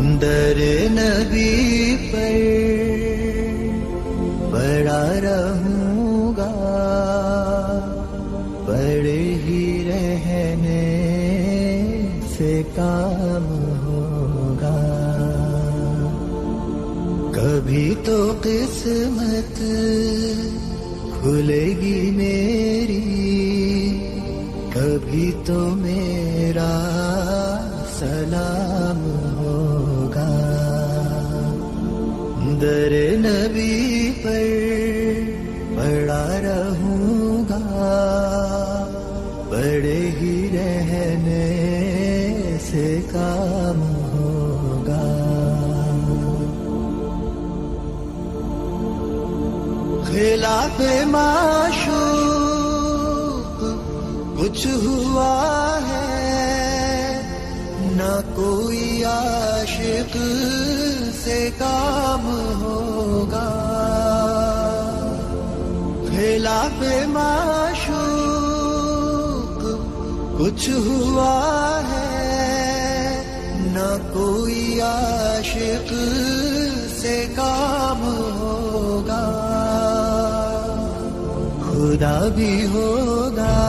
در نبی پر پڑا رہوں گا، پڑے ہی رہنے سے کام ہوگا. کبھی تو قسمت کھلے گی میری، کبھی تو میرا سلام ہوگا. در نبی پر پڑا رہوں گا، پڑے ہی رہنے سے کام ہوگا. خلاف معشوق کچھ ہوا ہے، نہ کوئی عاشق سے کام ہوگا. خلاف معشوق کچھ ہوا ہے، نہ کوئی عاشق سے کام ہوگا. خدا بھی ہوگا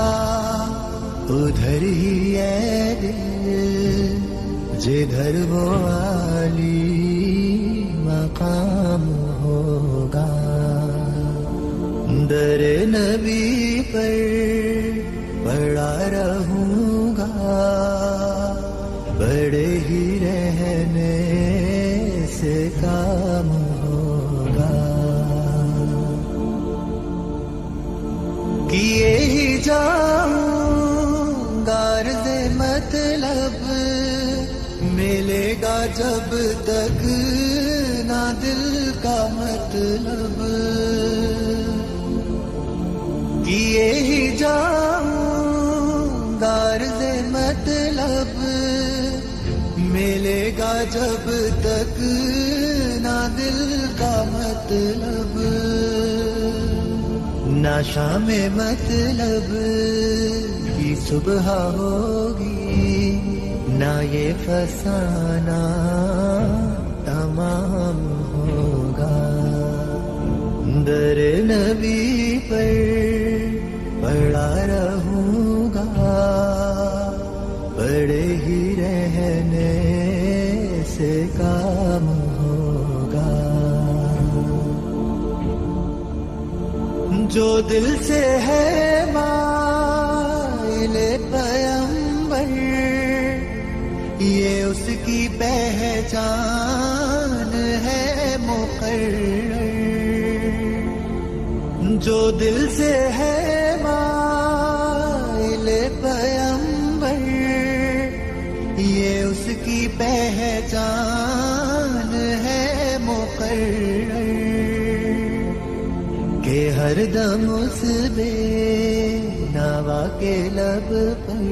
ادھر ہی ہے دل، جدھر وہ عالی مقام ہوگا. در نبی پر پڑا رہوں گا، بڑے ہی رہنے سے کام ہوگا. کیے ہی جاؤں غرض مطلب، ملے گا جب تک نہ دل کا مطلب. کیے ہی جاؤں غرض مطلب، ملے گا جب تک نہ دل کا مطلب. نہ شام مطلب کی صبح ہوگی، نہ یہ فسانہ تمام ہوگا. در نبی پر پڑا رہوں گا، پڑے ہی رہنے سے کام ہوگا. جو دل سے ہے مائل پیمبر، یہ اس کی پہچان ہے مقرر. جو دل سے ہے مائل پیمبر، یہ اس کی پہچان ہے مقرر. کہ ہر دم اس بے نوا کے لب پر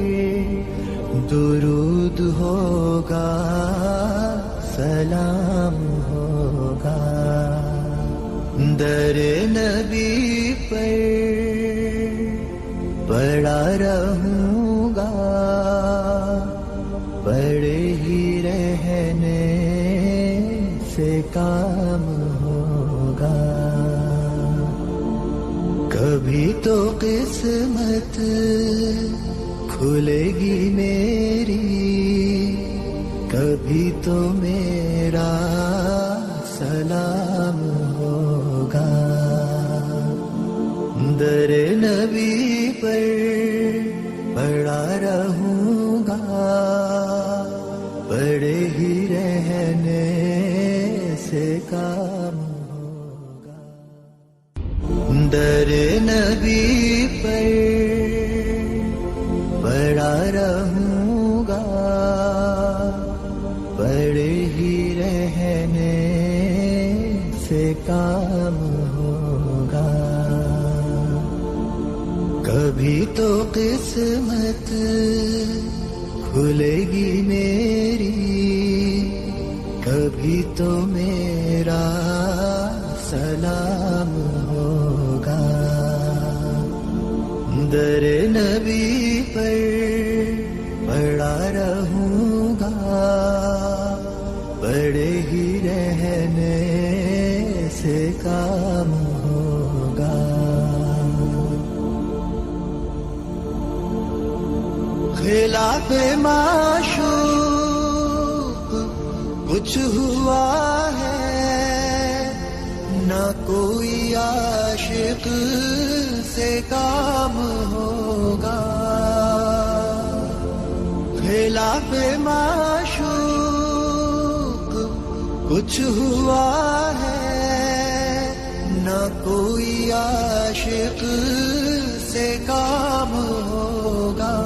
درود ہوگا، سلام ہوگا. در نبی پر پڑا رہوں گا، پڑے ہی رہنے سے کام ہوگا. کبھی تو قسمت کھلے گی میری، کبھی تو میرا سلام ہوگا. در نبی پر پڑا رہوں گا، پڑے ہی رہنے سے کام ہوگا. در نبی پر پڑا رہوں گا، پڑے ہی رہنے سے کام ہوگا. کبھی تو قسمت کھلے گی میری، کبھی تو میرا سلام ہوگا. در نبی پر پڑا رہوں گا، رہنے سے کام ہوگا. خلاف معشوق کچھ ہوا ہے نہ کوئی عاشق سے کام ہوگا. خلاف معشوق کچھ ہوا ہے نہ کوئی عاشق سے کام ہوگا.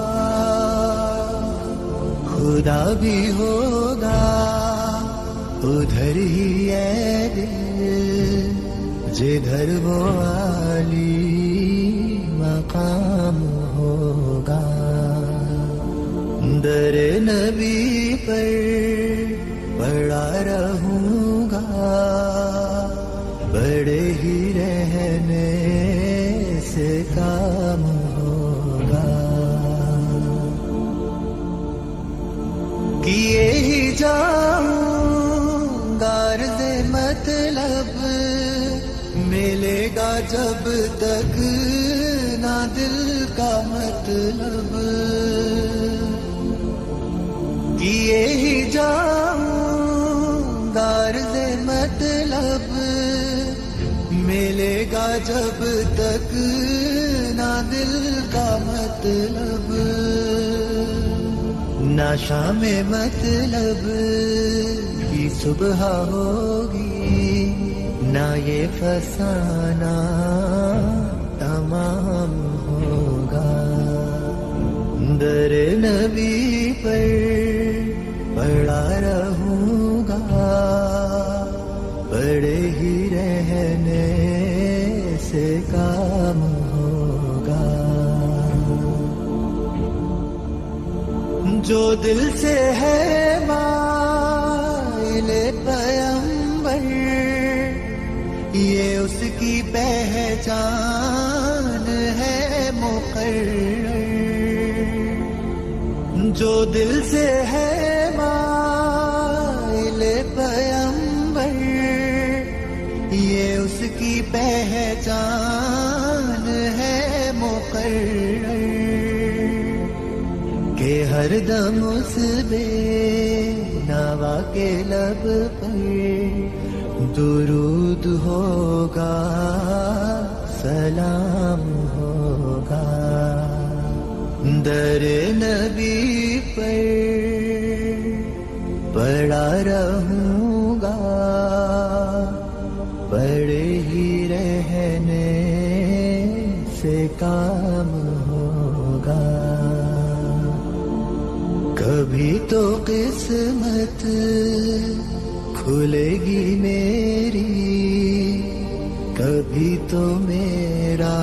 خدا بھی ہوگا ادھر ہی ہے دل جدھر وہ عالی مقام ہوگا. در نبی پر پڑا رہوں گا بڑے ہی رہنے سے کام ہوگا. کیے ہی جاؤں گا عرض مطلب ملے گا جب تک نہ دل کا مطلب. کیے ہی جاؤں گا عرض مطلب ملے گا جب تک نہ دل کا مطلب. نہ شام مطلب کی صبح ہوگی نہ یہ فسانہ تمام ہوگا. در نبی پر پڑا رہوں گا بڑے ہی رہنے سے کام ہوگا. جو دل سے ہے مائل پیمبر یہ اس کی پہچان ہے مقرر. جو دل سے ہے مائل پیمبر یہ اس کی پہچان ہے مقرر. کہ ہر دم اس بے نوا کے لب پر درود ہوگا سلام ہوگا. در نبی پر پڑا رہوں گا بڑے ہی رہنے سے کام ہوگا. کبھی تو قسمت کھلے گی میری کبھی تو میرا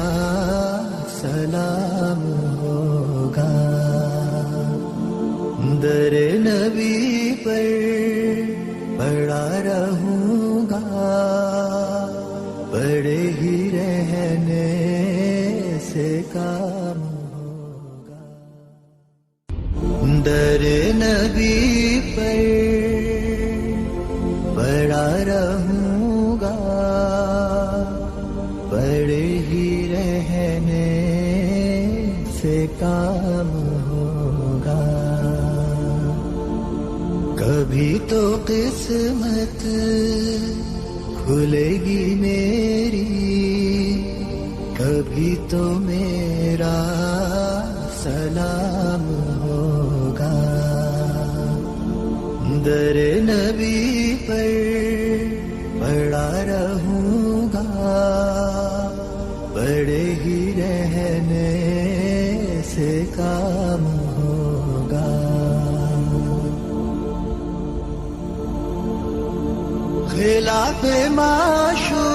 سلام ہوگا. در نبی پر پڑا رہوں گا بڑے ہی رہنے سے کام ہوگا. در نبی پر پڑا رہوں گا بڑے ہی رہنے سے کام ہوگا. کبھی تو قسمت کھلے گی میری کبھی تو میرا سلام ہوگا. در نبی پر پڑا رہوں گا بڑے ہی رہنے سے کام ہوگا. خلاف معشوق